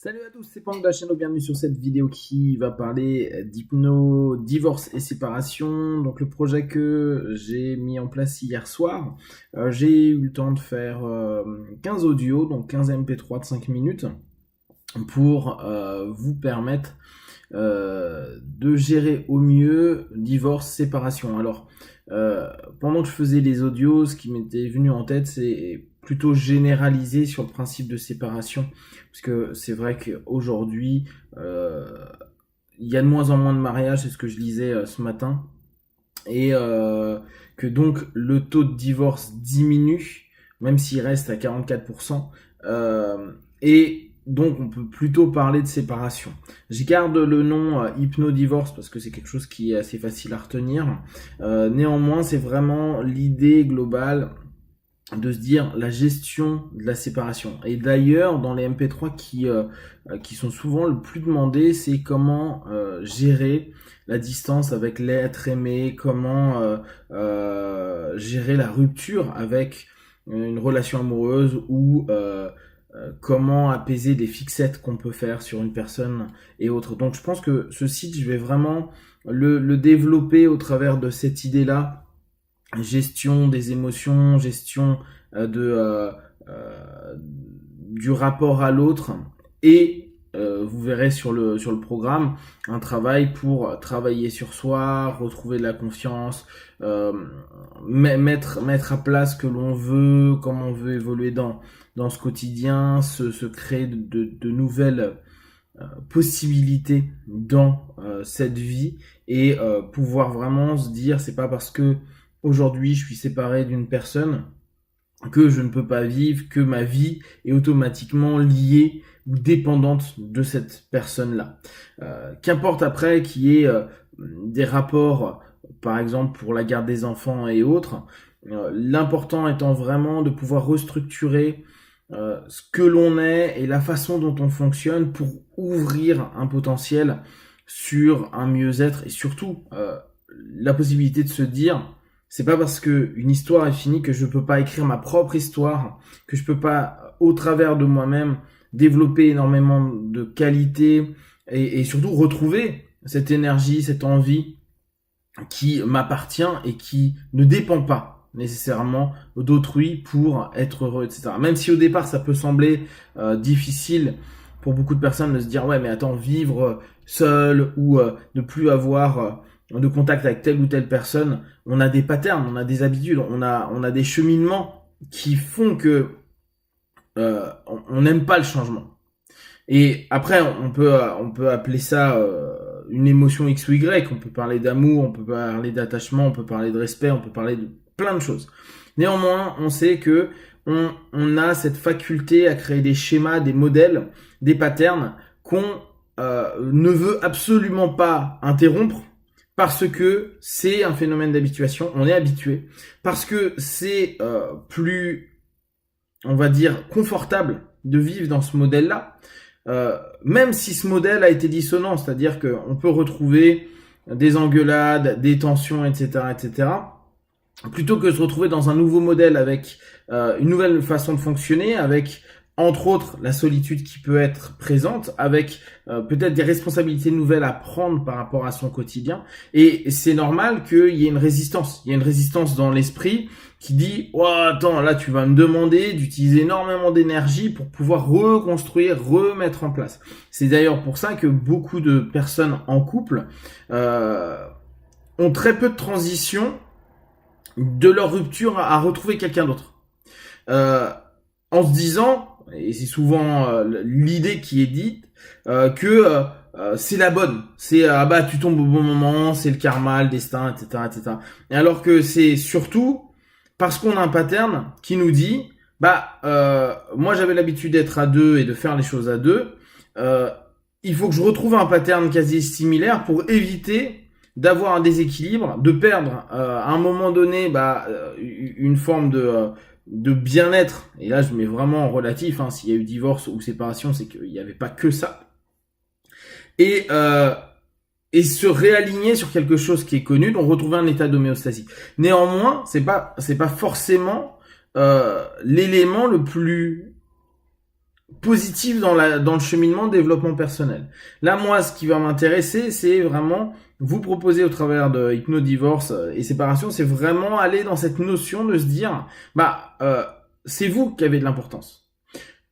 Salut à tous, c'est Pang de la chaîne, bienvenue sur cette vidéo qui va parler d'hypno, divorce et séparation. Donc le projet que j'ai mis en place hier soir, j'ai eu le temps de faire 15 audios, donc 15 MP3 de 5 minutes pour vous permettre de gérer au mieux divorce, séparation. Alors, pendant que je faisais les audios, ce qui m'était venu en tête, c'est plutôt généralisé sur le principe de séparation, parce que c'est vrai qu'aujourd'hui, il y a de moins en moins de mariages, c'est ce que je lisais ce matin, et que donc le taux de divorce diminue, même s'il reste à 44%, et donc on peut plutôt parler de séparation. J'y garde le nom hypno-divorce parce que c'est quelque chose qui est assez facile à retenir. Néanmoins, c'est vraiment l'idée globale de se dire la gestion de la séparation. Et d'ailleurs, dans les MP3 qui sont souvent le plus demandés, c'est comment gérer la distance avec l'être aimé, comment gérer la rupture avec une relation amoureuse ou comment apaiser des fixettes qu'on peut faire sur une personne et autres. Donc je pense que ce site, je vais vraiment le développer au travers de cette idée-là, gestion des émotions, gestion du rapport à l'autre, et vous verrez sur le programme un travail pour travailler sur soi, retrouver de la confiance, mettre à place ce que l'on veut, comment on veut évoluer dans ce quotidien, se créer de nouvelles possibilités dans cette vie, et pouvoir vraiment se dire c'est pas parce que aujourd'hui je suis séparé d'une personne que je ne peux pas vivre, que ma vie est automatiquement liée ou dépendante de cette personne-là. Qu'importe après qu'il y ait des rapports, par exemple pour la garde des enfants et autres, l'important étant vraiment de pouvoir restructurer ce que l'on est et la façon dont on fonctionne pour ouvrir un potentiel sur un mieux-être, et surtout la possibilité de se dire c'est pas parce que une histoire est finie que je peux pas écrire ma propre histoire, que je peux pas, au travers de moi-même, développer énormément de qualités et surtout retrouver cette énergie, cette envie qui m'appartient et qui ne dépend pas nécessairement d'autrui pour être heureux, etc. Même si au départ ça peut sembler difficile pour beaucoup de personnes de se dire ouais mais attends, vivre seul ou ne plus avoir de contact avec telle ou telle personne, on a des patterns, on a des habitudes, on a des cheminements qui font que on n'aime pas le changement. Et après, on peut appeler ça une émotion X ou Y. On peut parler d'amour, on peut parler d'attachement, on peut parler de respect, on peut parler de plein de choses. Néanmoins, on sait que on a cette faculté à créer des schémas, des modèles, des patterns qu'on ne veut absolument pas interrompre, parce que c'est un phénomène d'habituation, on est habitué, parce que c'est plus, on va dire, confortable de vivre dans ce modèle-là, même si ce modèle a été dissonant, c'est-à-dire qu'on peut retrouver des engueulades, des tensions, etc., plutôt que de se retrouver dans un nouveau modèle avec une nouvelle façon de fonctionner, avec entre autres la solitude qui peut être présente, avec peut-être des responsabilités nouvelles à prendre par rapport à son quotidien. Et c'est normal qu'il y ait une résistance. Il y a une résistance dans l'esprit qui dit oh, attends, là tu vas me demander d'utiliser énormément d'énergie pour pouvoir reconstruire, remettre en place. C'est d'ailleurs pour ça que beaucoup de personnes en couple ont très peu de transition de leur rupture à retrouver quelqu'un d'autre. En se disant, et c'est souvent l'idée qui est dite, que c'est la bonne, c'est ah bah tu tombes au bon moment, c'est le karma, le destin, etc. Et alors que c'est surtout parce qu'on a un pattern qui nous dit bah moi j'avais l'habitude d'être à deux et de faire les choses à deux, il faut que je retrouve un pattern quasi similaire pour éviter d'avoir un déséquilibre, de perdre à un moment donné une forme de bien-être. Et là je mets vraiment en relatif, hein, s'il y a eu divorce ou séparation, c'est qu'il n'y avait pas que ça. Et se réaligner sur quelque chose qui est connu, donc retrouver un état d'homéostasie. Néanmoins, c'est pas forcément l'élément le plus positive dans le cheminement de développement personnel. Là, moi, ce qui va m'intéresser, c'est vraiment vous proposer au travers de hypnodivorce et séparation, c'est vraiment aller dans cette notion de se dire, c'est vous qui avez de l'importance.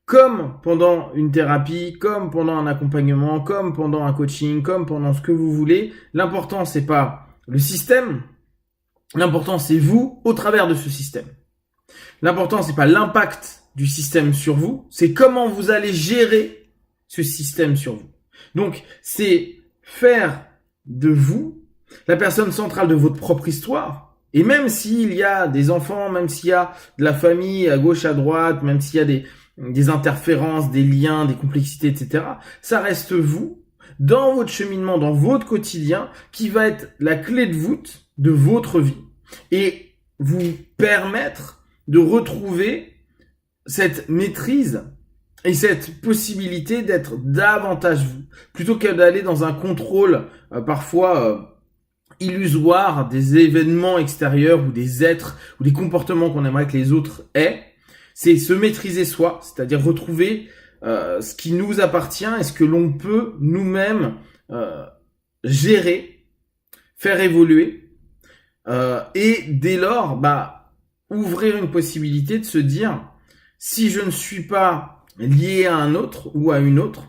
Comme pendant une thérapie, comme pendant un accompagnement, comme pendant un coaching, comme pendant ce que vous voulez, l'important c'est pas le système, l'important c'est vous au travers de ce système. L'important c'est pas l'impact du système sur vous, c'est comment vous allez gérer ce système sur vous. Donc c'est faire de vous la personne centrale de votre propre histoire. Et même s'il y a des enfants, même s'il y a de la famille à gauche, à droite, même s'il y a des interférences, des liens, des complexités, etc. Ça reste vous, dans votre cheminement, dans votre quotidien, qui va être la clé de voûte de votre vie. Et vous permettre de retrouver cette maîtrise et cette possibilité d'être davantage vous, plutôt que d'aller dans un contrôle parfois illusoire des événements extérieurs ou des êtres ou des comportements qu'on aimerait que les autres aient. C'est se maîtriser soi, c'est-à-dire retrouver ce qui nous appartient et ce que l'on peut nous-mêmes gérer, faire évoluer, et dès lors, ouvrir une possibilité de se dire, si je ne suis pas lié à un autre ou à une autre,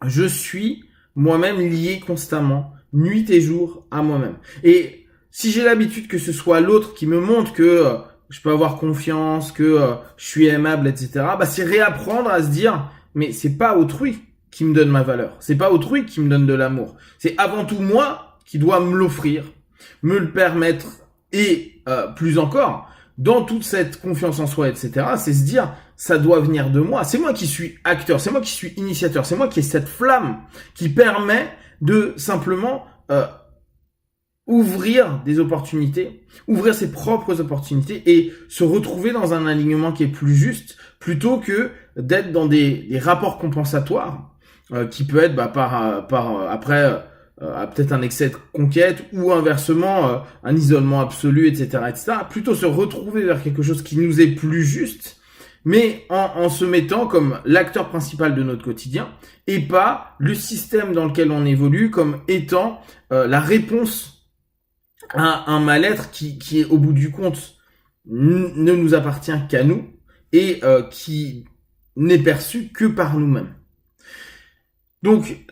je suis moi-même lié constamment, nuit et jour, à moi-même. Et si j'ai l'habitude que ce soit l'autre qui me montre que je peux avoir confiance, que je suis aimable, etc. C'est réapprendre à se dire, mais c'est pas autrui qui me donne ma valeur. C'est pas autrui qui me donne de l'amour. C'est avant tout moi qui dois me l'offrir, me le permettre et plus encore, dans toute cette confiance en soi, etc. C'est se dire, ça doit venir de moi. C'est moi qui suis acteur, c'est moi qui suis initiateur, c'est moi qui ai cette flamme qui permet de simplement ouvrir des opportunités, ouvrir ses propres opportunités et se retrouver dans un alignement qui est plus juste, plutôt que d'être dans des rapports compensatoires qui peut être après peut-être un excès de conquête ou inversement un isolement absolu, etc., etc. Plutôt se retrouver vers quelque chose qui nous est plus juste, mais en se mettant comme l'acteur principal de notre quotidien et pas le système dans lequel on évolue comme étant la réponse à un mal-être qui est au bout du compte ne nous appartient qu'à nous et qui n'est perçu que par nous-mêmes. Donc,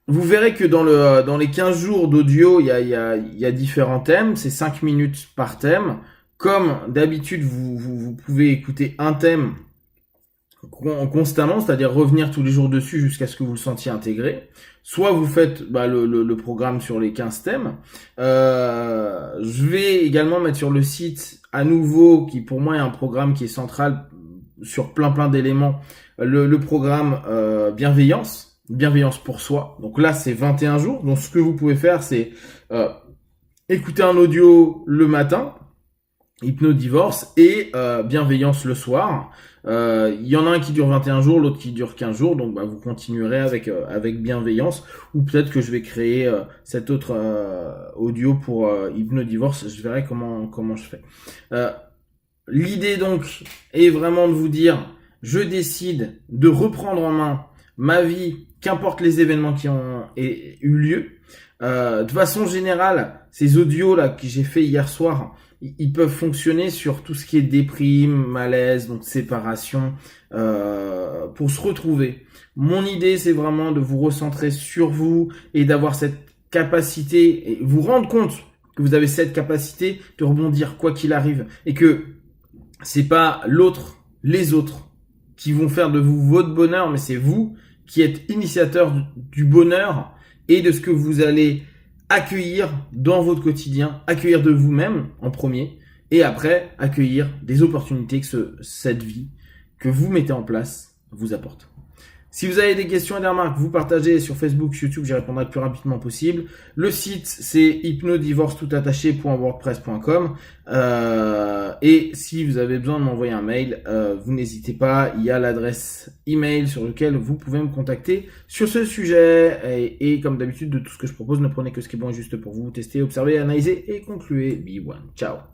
vous verrez que dans les 15 jours d'audio, il y a différents thèmes, c'est 5 minutes par thème. Comme d'habitude, vous pouvez écouter un thème constamment, c'est-à-dire revenir tous les jours dessus jusqu'à ce que vous le sentiez intégré. Soit vous faites le programme sur les 15 thèmes. Je vais également mettre sur le site à nouveau, qui pour moi est un programme qui est central sur plein d'éléments, le programme bienveillance pour soi. Donc là, c'est 21 jours. Donc ce que vous pouvez faire, c'est écouter un audio le matin, hypnodivorce, et bienveillance le soir. Il y en a un qui dure 21 jours, l'autre qui dure 15 jours, donc vous continuerez avec bienveillance, ou peut-être que je vais créer cet autre audio pour hypnodivorce, je verrai comment je fais. L'idée donc est vraiment de vous dire, je décide de reprendre en main ma vie, qu'importe les événements qui ont eu lieu. De façon générale, ces audios là que j'ai fait hier soir, ils peuvent fonctionner sur tout ce qui est déprime, malaise, donc séparation, pour se retrouver. Mon idée, c'est vraiment de vous recentrer sur vous et d'avoir cette capacité, et vous rendre compte que vous avez cette capacité de rebondir quoi qu'il arrive, et que c'est pas les autres qui vont faire de vous votre bonheur, mais c'est vous qui êtes initiateur du bonheur et de ce que vous allez accueillir dans votre quotidien, accueillir de vous-même en premier, et après accueillir des opportunités que cette vie que vous mettez en place vous apporte. Si vous avez des questions et des remarques, vous partagez sur Facebook, YouTube, j'y répondrai le plus rapidement possible. Le site, c'est hypnodivorcetoutattaché.wordpress.com. Et si vous avez besoin de m'envoyer un mail, vous n'hésitez pas, il y a l'adresse email sur laquelle vous pouvez me contacter sur ce sujet. Et comme d'habitude, de tout ce que je propose, ne prenez que ce qui est bon et juste pour vous. Testez, observez, analysez et concluez. Be one. Ciao.